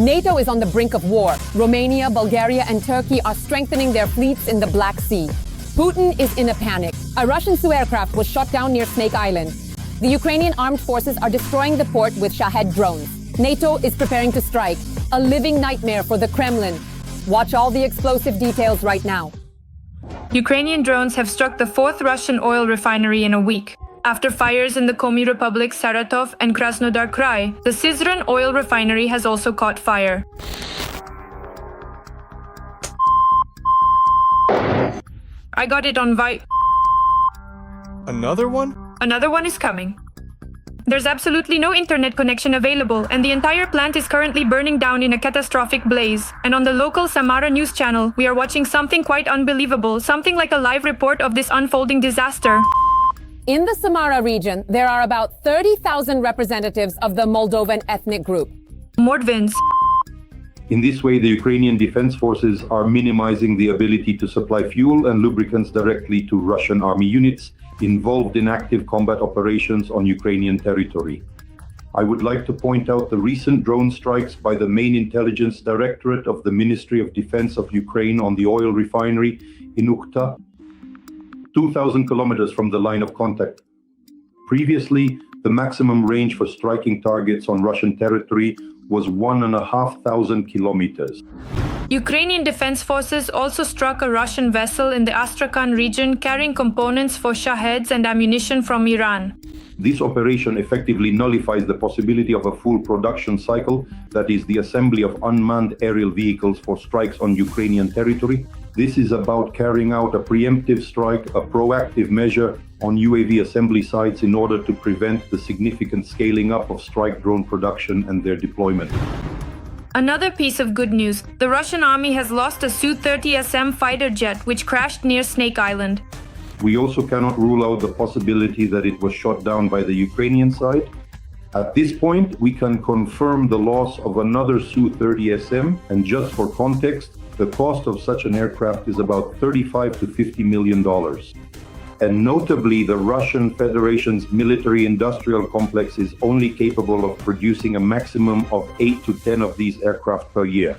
NATO is on the brink of war. Romania, Bulgaria, and Turkey are strengthening their fleets in the Black Sea. Putin is in a panic. A Russian Su aircraft was shot down near Snake Island. The Ukrainian armed forces are destroying the port with Shahed drones. NATO is preparing to strike. A living nightmare for the Kremlin. Watch all the explosive details right now. Ukrainian drones have struck the fourth Russian oil refinery in a week. After fires in the Komi Republic, Saratov, and Krasnodar Krai, the Syzran oil refinery has also caught fire. I got it on Another one? Another one is coming. There's absolutely no internet connection available, and the entire plant is currently burning down in a catastrophic blaze. And on the local Samara news channel, we are watching something quite unbelievable, something like a live report of this unfolding disaster. In the Samara region, there are about 30,000 representatives of the Moldovan ethnic group. Mordvins. In this way, the Ukrainian defense forces are minimizing the ability to supply fuel and lubricants directly to Russian army units involved in active combat operations on Ukrainian territory. I would like to point out the recent drone strikes by the main intelligence directorate of the Ministry of Defense of Ukraine on the oil refinery in Ukhta, 2,000 kilometers from the line of contact. Previously, the maximum range for striking targets on Russian territory was 1,500 kilometers. Ukrainian defense forces also struck a Russian vessel in the Astrakhan region carrying components for Shaheds and ammunition from Iran. This operation effectively nullifies the possibility of a full production cycle, that is, the assembly of unmanned aerial vehicles for strikes on Ukrainian territory. This is about carrying out a preemptive strike, a proactive measure on UAV assembly sites in order to prevent the significant scaling up of strike drone production and their deployment. Another piece of good news, the Russian army has lost a Su-30SM fighter jet which crashed near Snake Island. We also cannot rule out the possibility that it was shot down by the Ukrainian side. At this point, we can confirm the loss of another Su-30SM, and just for context, the cost of such an aircraft is about $35 to $50 million. And notably, the Russian Federation's military-industrial complex is only capable of producing a maximum of 8 to 10 of these aircraft per year.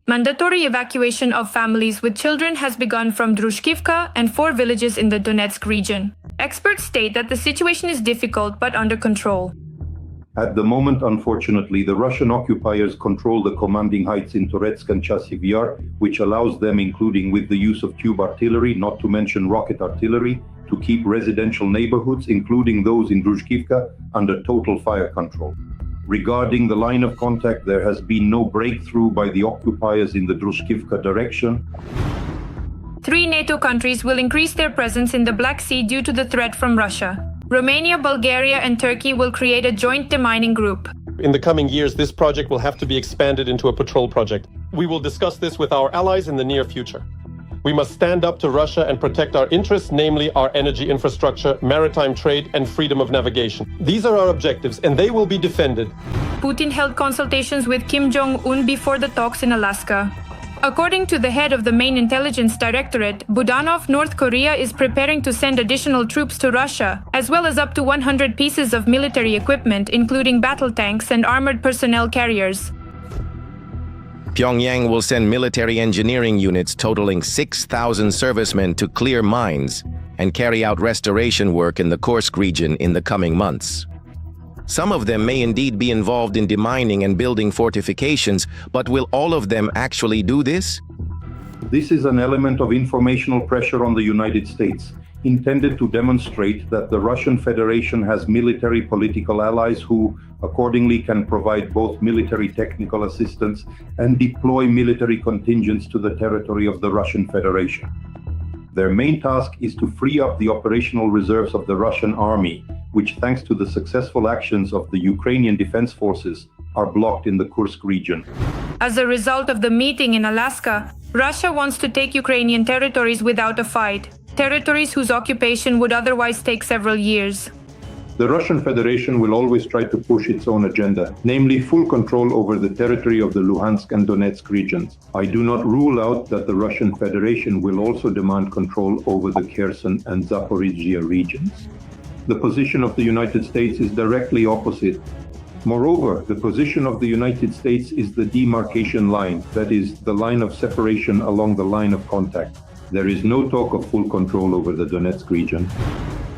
Mandatory evacuation of families with children has begun from Drushkivka and 4 villages in the Donetsk region. Experts state that the situation is difficult but under control. At the moment, unfortunately, the Russian occupiers control the commanding heights in Toretsk and Chasiv Yar, which allows them, including with the use of tube artillery, not to mention rocket artillery, to keep residential neighborhoods, including those in Drushkivka, under total fire control. Regarding the line of contact, there has been no breakthrough by the occupiers in the Drushkivka direction. 3 NATO countries will increase their presence in the Black Sea due to the threat from Russia. Romania, Bulgaria, and Turkey will create a joint demining group. In the coming years, this project will have to be expanded into a patrol project. We will discuss this with our allies in the near future. We must stand up to Russia and protect our interests, namely our energy infrastructure, maritime trade, and freedom of navigation. These are our objectives, and they will be defended. Putin held consultations with Kim Jong-un before the talks in Alaska. According to the head of the main intelligence directorate, Budanov, North Korea is preparing to send additional troops to Russia, as well as up to 100 pieces of military equipment, including battle tanks and armored personnel carriers. Pyongyang will send military engineering units totaling 6,000 servicemen to clear mines and carry out restoration work in the Kursk region in the coming months. Some of them may indeed be involved in demining and building fortifications, but will all of them actually do this? This is an element of informational pressure on the United States, intended to demonstrate that the Russian Federation has military political allies who, accordingly, can provide both military technical assistance and deploy military contingents to the territory of the Russian Federation. Their main task is to free up the operational reserves of the Russian army, which, thanks to the successful actions of the Ukrainian defense forces, are blocked in the Kursk region. As a result of the meeting in Alaska, Russia wants to take Ukrainian territories without a fight, territories whose occupation would otherwise take several years. The Russian Federation will always try to push its own agenda, namely full control over the territory of the Luhansk and Donetsk regions. I do not rule out that the Russian Federation will also demand control over the Kherson and Zaporizhzhia regions. The position of the United States is directly opposite. Moreover, the position of the United States is the demarcation line, that is, the line of separation along the line of contact. There is no talk of full control over the Donetsk region.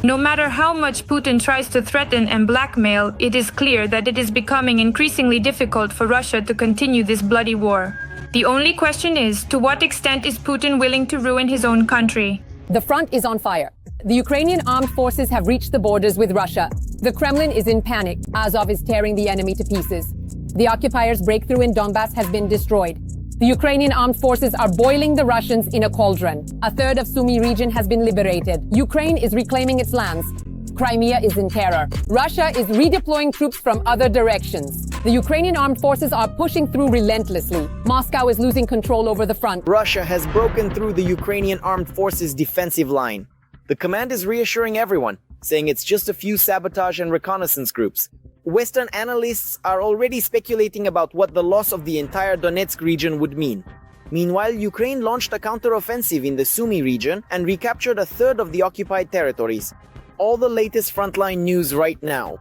No matter how much Putin tries to threaten and blackmail, it is clear that it is becoming increasingly difficult for Russia to continue this bloody war. The only question is, to what extent is Putin willing to ruin his own country? The front is on fire. The Ukrainian armed forces have reached the borders with Russia. The Kremlin is in panic. Azov is tearing the enemy to pieces. The occupiers' breakthrough in Donbass has been destroyed. The Ukrainian armed forces are boiling the Russians in a cauldron. A third of Sumy region has been liberated. Ukraine is reclaiming its lands. Crimea is in terror. Russia is redeploying troops from other directions. The Ukrainian armed forces are pushing through relentlessly. Moscow is losing control over the front. Russia has broken through the Ukrainian armed forces' defensive line. The command is reassuring everyone, saying it's just a few sabotage and reconnaissance groups. Western analysts are already speculating about what the loss of the entire Donetsk region would mean. Meanwhile, Ukraine launched a counteroffensive in the Sumy region and recaptured a third of the occupied territories. All the latest Frontline news right now.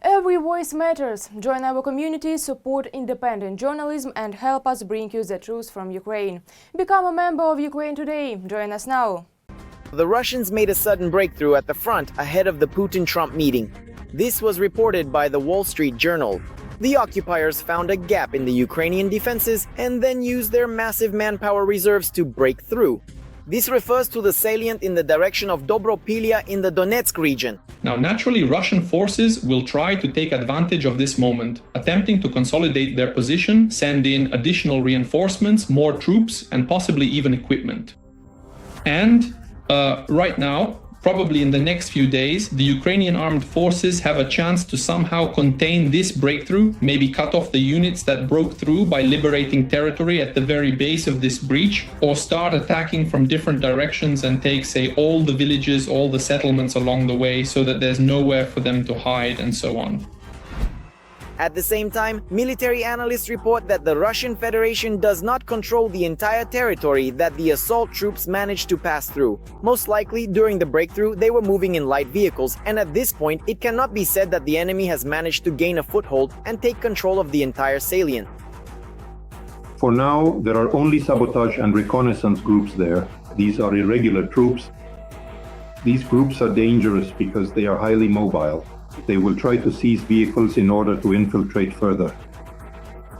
Every voice matters. Join our community, support independent journalism and help us bring you the truth from Ukraine. Become a member of Ukraine today. Join us now. The Russians made a sudden breakthrough at the front ahead of the Putin-Trump meeting. This was reported by the Wall Street Journal. The occupiers found a gap in the Ukrainian defenses and then used their massive manpower reserves to break through. This refers to the salient in the direction of Dobropilya in the Donetsk region. Now, naturally, Russian forces will try to take advantage of this moment, attempting to consolidate their position, send in additional reinforcements, more troops, and possibly even equipment. And right now, probably in the next few days, the Ukrainian armed forces have a chance to somehow contain this breakthrough, maybe cut off the units that broke through by liberating territory at the very base of this breach, or start attacking from different directions and take, say, all the villages, all the settlements along the way, so that there's nowhere for them to hide and so on. At the same time, military analysts report that the Russian Federation does not control the entire territory that the assault troops managed to pass through. Most likely, during the breakthrough, they were moving in light vehicles, and at this point, it cannot be said that the enemy has managed to gain a foothold and take control of the entire salient. For now, there are only sabotage and reconnaissance groups there. These are irregular troops. These groups are dangerous because they are highly mobile. They will try to seize vehicles in order to infiltrate further.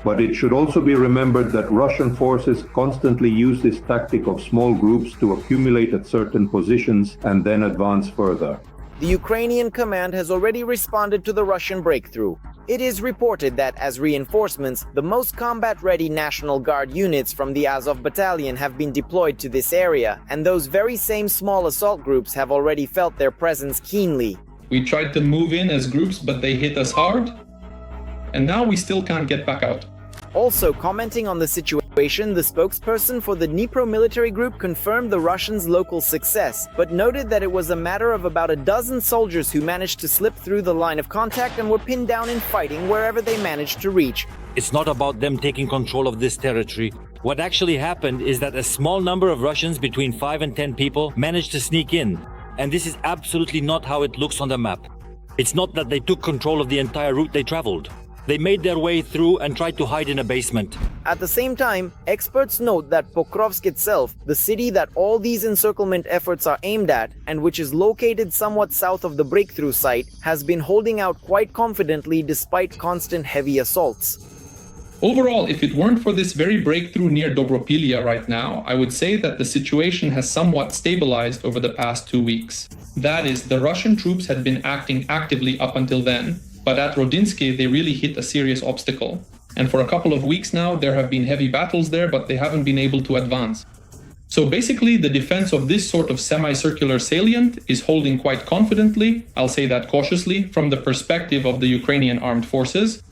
But it should also be remembered that Russian forces constantly use this tactic of small groups to accumulate at certain positions and then advance further. The Ukrainian command has already responded to the Russian breakthrough. It is reported that as reinforcements, the most combat-ready National Guard units from the Azov battalion have been deployed to this area, and those very same small assault groups have already felt their presence keenly. We tried to move in as groups, but they hit us hard, and now we still can't get back out. Also commenting on the situation, the spokesperson for the Dnipro military group confirmed the Russians' local success, but noted that it was a matter of about a dozen soldiers who managed to slip through the line of contact and were pinned down in fighting wherever they managed to reach. It's not about them taking control of this territory. What actually happened is that a small number of Russians, between 5 and 10 people, managed to sneak in. And this is absolutely not how it looks on the map. It's not that they took control of the entire route they traveled. They made their way through and tried to hide in a basement. At the same time, experts note that Pokrovsk itself, the city that all these encirclement efforts are aimed at, and which is located somewhat south of the breakthrough site, has been holding out quite confidently despite constant heavy assaults. Overall, if it weren't for this very breakthrough near Dobropilya right now, I would say that the situation has somewhat stabilized over the past 2 weeks. That is, the Russian troops had been acting actively up until then, but at Rodinsky they really hit a serious obstacle. And for a couple of weeks now, there have been heavy battles there, but they haven't been able to advance. So basically, the defense of this sort of semicircular salient is holding quite confidently, I'll say that cautiously, from the perspective of the Ukrainian armed forces.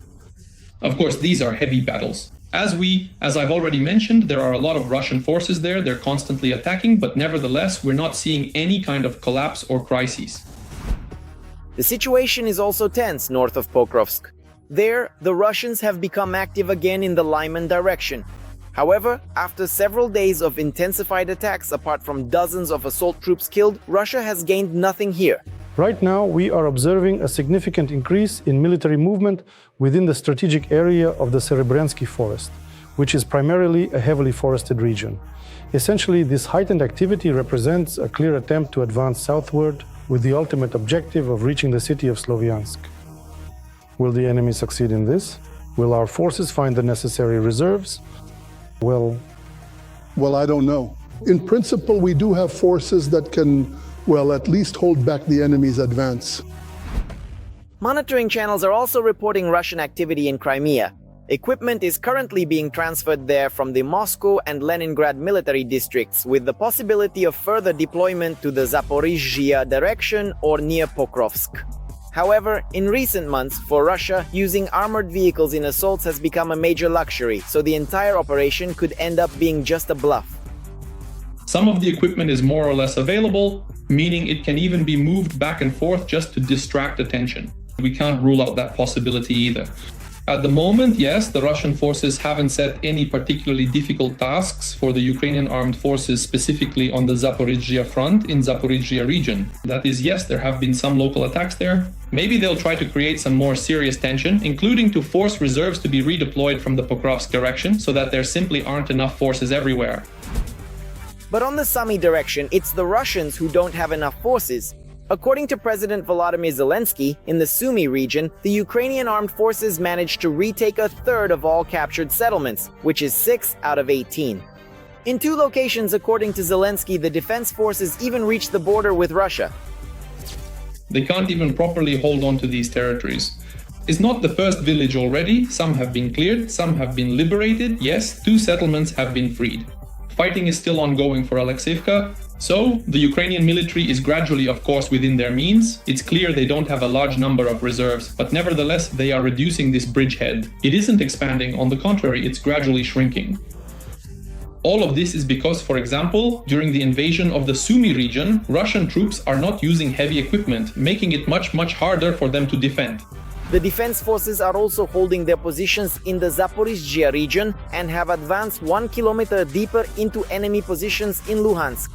Of course, these are heavy battles. As I've already mentioned, there are a lot of Russian forces there. They're constantly attacking, but nevertheless, we're not seeing any kind of collapse or crises. The situation is also tense north of Pokrovsk. There, the Russians have become active again in the Lyman direction. However, after several days of intensified attacks, apart from dozens of assault troops killed, Russia has gained nothing here. Right now, we are observing a significant increase in military movement within the strategic area of the Serebrensky forest, which is primarily a heavily forested region. Essentially, this heightened activity represents a clear attempt to advance southward with the ultimate objective of reaching the city of Sloviansk. Will the enemy succeed in this? Will our forces find the necessary reserves? Well, I don't know. In principle, we do have forces that can, at least hold back the enemy's advance. Monitoring channels are also reporting Russian activity in Crimea. Equipment is currently being transferred there from the Moscow and Leningrad military districts, with the possibility of further deployment to the Zaporizhzhia direction or near Pokrovsk. However, in recent months, for Russia, using armored vehicles in assaults has become a major luxury, so the entire operation could end up being just a bluff. Some of the equipment is more or less available, meaning it can even be moved back and forth just to distract attention. We can't rule out that possibility either. At the moment, yes, the Russian forces haven't set any particularly difficult tasks for the Ukrainian armed forces specifically on the Zaporizhzhia front in Zaporizhzhia region. That is, yes, there have been some local attacks there. Maybe they'll try to create some more serious tension, including to force reserves to be redeployed from the Pokrovsk direction so that there simply aren't enough forces everywhere. But on the Sumy direction, it's the Russians who don't have enough forces. According to President Volodymyr Zelensky, in the Sumy region, the Ukrainian armed forces managed to retake a third of all captured settlements, which is 6 out of 18. In 2 locations, according to Zelensky, the defense forces even reached the border with Russia. They can't even properly hold on to these territories. It's not the first village already. Some have been cleared, some have been liberated. Yes, 2 settlements have been freed. Fighting is still ongoing for Alexeyevka, so the Ukrainian military is gradually, of course, within their means. It's clear they don't have a large number of reserves, but nevertheless they are reducing this bridgehead. It isn't expanding, on the contrary, it's gradually shrinking. All of this is because, for example, during the invasion of the Sumy region, Russian troops are not using heavy equipment, making it much harder for them to defend. The defense forces are also holding their positions in the Zaporizhzhia region and have advanced 1 kilometer deeper into enemy positions in Luhansk.